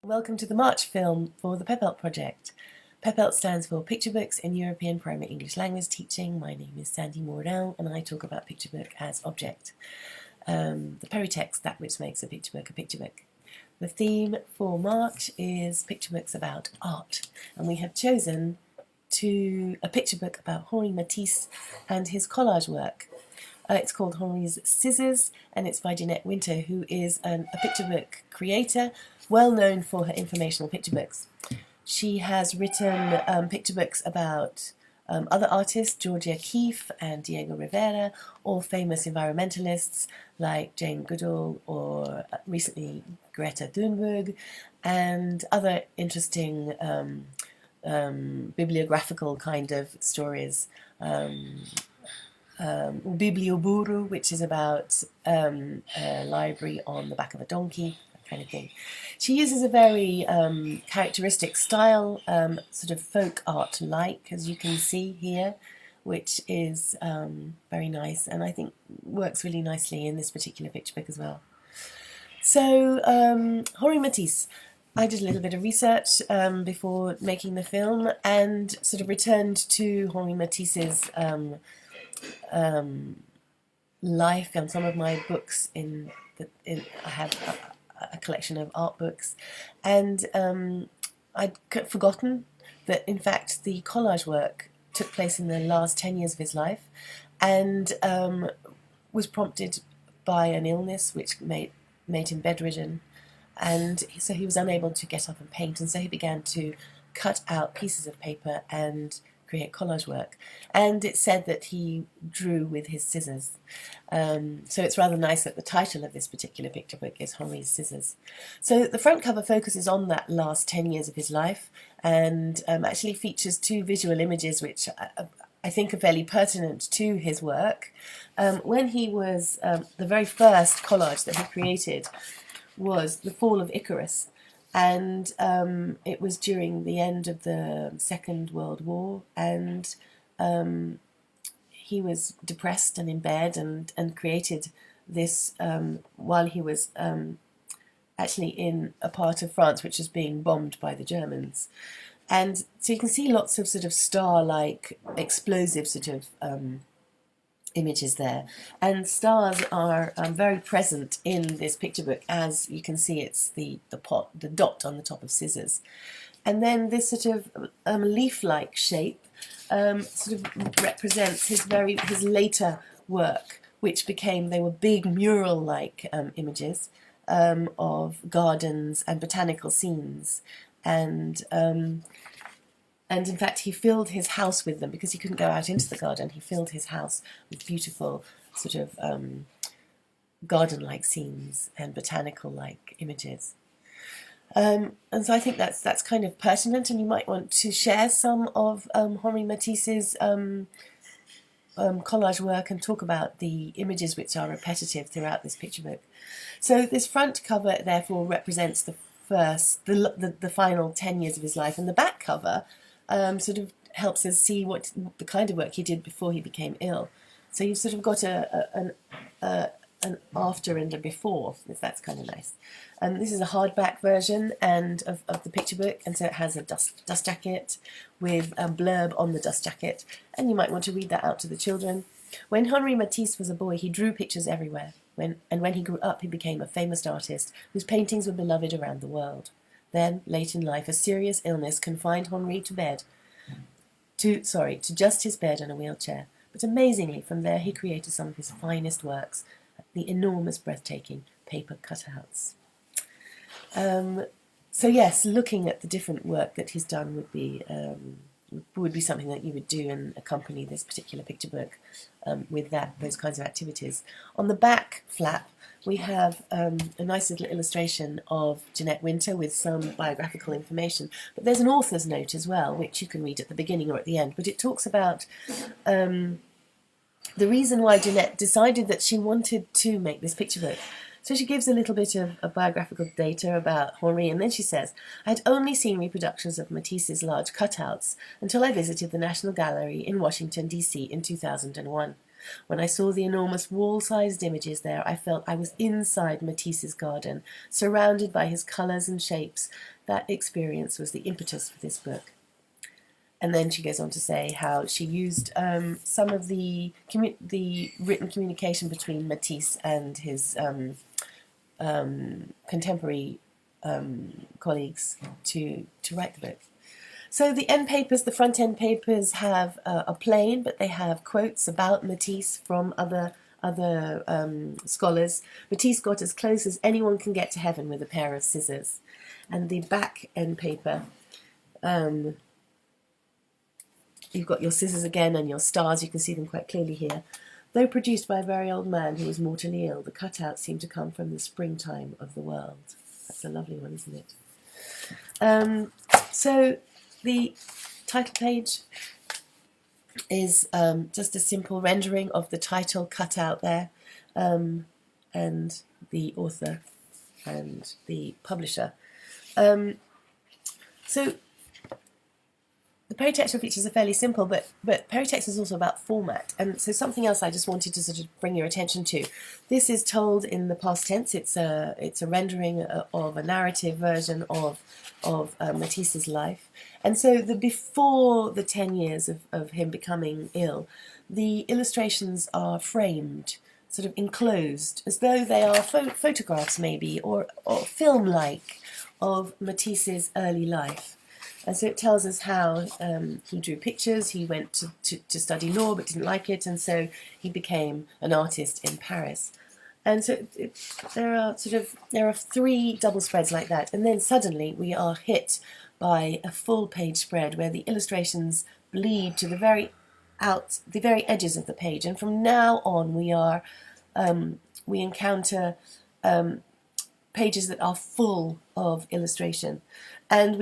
Welcome to the March film for the PEPELT project. PEPELT stands for Picturebooks in European Primary English Language Teaching. My name is Sandie and I talk about picture book as object. The peritext, that which makes a picture book a picture book. The theme for March is picture books about art, and we have chosen a picture book about Henri Matisse and his collage work. It's called Henri's Scissors, and it's by Jeanette Winter, who is a picture book creator, well known for her informational picture books. She has written picture books about other artists, Georgia Keeffe and Diego Rivera, all famous environmentalists like Jane Goodall or recently Greta Thunberg, and other interesting bibliographical kind of stories. Biblioburu, which is about a library on the back of a donkey, that kind of thing. She uses a very characteristic style, sort of folk art-like, as you can see here, which is very nice, and I think works really nicely in this particular picture book as well. So, Henri Matisse. I did a little bit of research before making the film, and sort of returned to Henri Matisse's life and some of my books. I have a collection of art books, and I'd forgotten that in fact the collage work took place in the last 10 years of his life, and was prompted by an illness which made him bedridden, and so he was unable to get up and paint, and so he began to cut out pieces of paper and create collage work, and it's said that he drew with his scissors. So it's rather nice that the title of this particular picture book is Henri's Scissors. So the front cover focuses on that last 10 years of his life, and actually features two visual images which I think are fairly pertinent to his work. When he was, the very first collage that he created was The Fall of Icarus, and it was during the end of the Second World War, and he was depressed and in bed, and created this while he was actually in a part of France which was being bombed by the Germans. And so you can see lots of sort of star-like explosive sort of images there, and stars are very present in this picture book. As you can see, it's the dot on the top of scissors, and then this sort of leaf-like shape sort of represents his later work, which they were big mural-like images of gardens and botanical scenes, and in fact, he filled his house with them because he couldn't go out into the garden. He filled his house with beautiful sort of garden-like scenes and botanical-like images. And so I think that's kind of pertinent, and you might want to share some of Henri Matisse's collage work and talk about the images which are repetitive throughout this picture book. So this front cover, therefore, represents the final 10 years of his life, and the back cover sort of helps us see what the kind of work he did before he became ill. So you've sort of got an after and a before, if that's kind of nice. This is a hardback version of the picture book, and so it has a dust jacket with a blurb on the dust jacket, and you might want to read that out to the children. When Henri Matisse was a boy, he drew pictures everywhere. When he grew up, he became a famous artist whose paintings were beloved around the world. Then, late in life, a serious illness confined Henri to just his bed and a wheelchair. But amazingly, from there he created some of his finest works, the enormous, breathtaking paper cutouts. So yes, looking at the different work that he's done would be something that you would do and accompany this particular picture book with those kinds of activities. On the back flap, we have a nice little illustration of Jeanette Winter with some biographical information, but there's an author's note as well, which you can read at the beginning or at the end, but it talks about the reason why Jeanette decided that she wanted to make this picture book. So she gives a little bit of biographical data about Henri, and then she says, I had only seen reproductions of Matisse's large cutouts until I visited the National Gallery in Washington, D.C. in 2001. When I saw the enormous wall-sized images there, I felt I was inside Matisse's garden, surrounded by his colours and shapes. That experience was the impetus for this book. And then she goes on to say how she used some of the written communication between Matisse and his contemporary colleagues to write the book. So the end papers, the front end papers have a plain, but they have quotes about Matisse from other scholars. Matisse got as close as anyone can get to heaven with a pair of scissors. And the back end paper, you've got your scissors again and your stars. You can see them quite clearly here. Though produced by a very old man who was mortally ill, the cutouts seem to come from the springtime of the world. That's a lovely one, isn't it? So the title page is just a simple rendering of the title cut out there, and the author and the publisher. So the peritextual features are fairly simple, but peritext is also about format. And so something else I just wanted to sort of bring your attention to. This is told in the past tense. It's a rendering of a narrative version of Matisse's life. And so before the 10 years of him becoming ill, the illustrations are framed, sort of enclosed, as though they are photographs maybe, or film-like, of Matisse's early life. And so it tells us how he drew pictures. He went to study law but didn't like it, and so he became an artist in Paris. And so there are 3 double spreads like that, and then suddenly we are hit by a full page spread where the illustrations bleed to the very edges of the page. And from now on we encounter pages that are full of illustration. And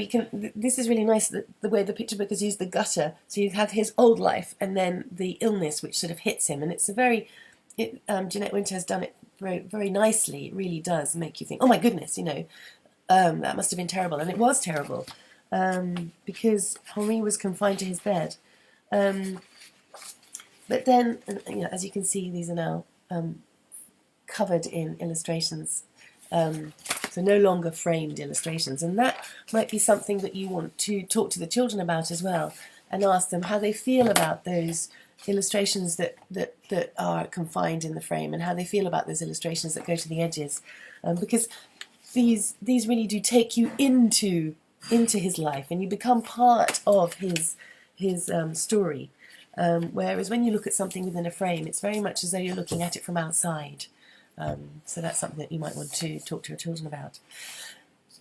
this is really nice, the way the picture book has used the gutter. So you have his old life and then the illness which sort of hits him. And it's Jeanette Winter has done it very, very nicely. It really does make you think, oh my goodness, that must have been terrible. And it was terrible, because Henri was confined to his bed. But then, as you can see, these are now covered in illustrations. So no longer framed illustrations, and that might be something that you want to talk to the children about as well, and ask them how they feel about those illustrations that are confined in the frame, and how they feel about those illustrations that go to the edges, because these really do take you into his life, and you become part of his story. Whereas when you look at something within a frame, it's very much as though you're looking at it from outside. So that's something that you might want to talk to your children about.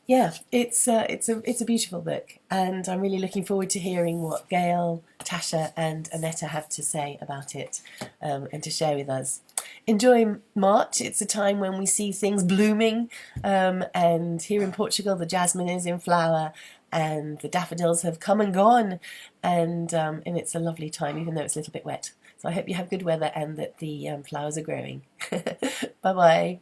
Yeah, it's a beautiful book, and I'm really looking forward to hearing what Gail, Tasha and Annetta have to say about it, and to share with us. Enjoy March. It's a time when we see things blooming, and here in Portugal the jasmine is in flower and the daffodils have come and gone, and it's a lovely time, even though it's a little bit wet. So I hope you have good weather and that the flowers are growing. Bye-bye.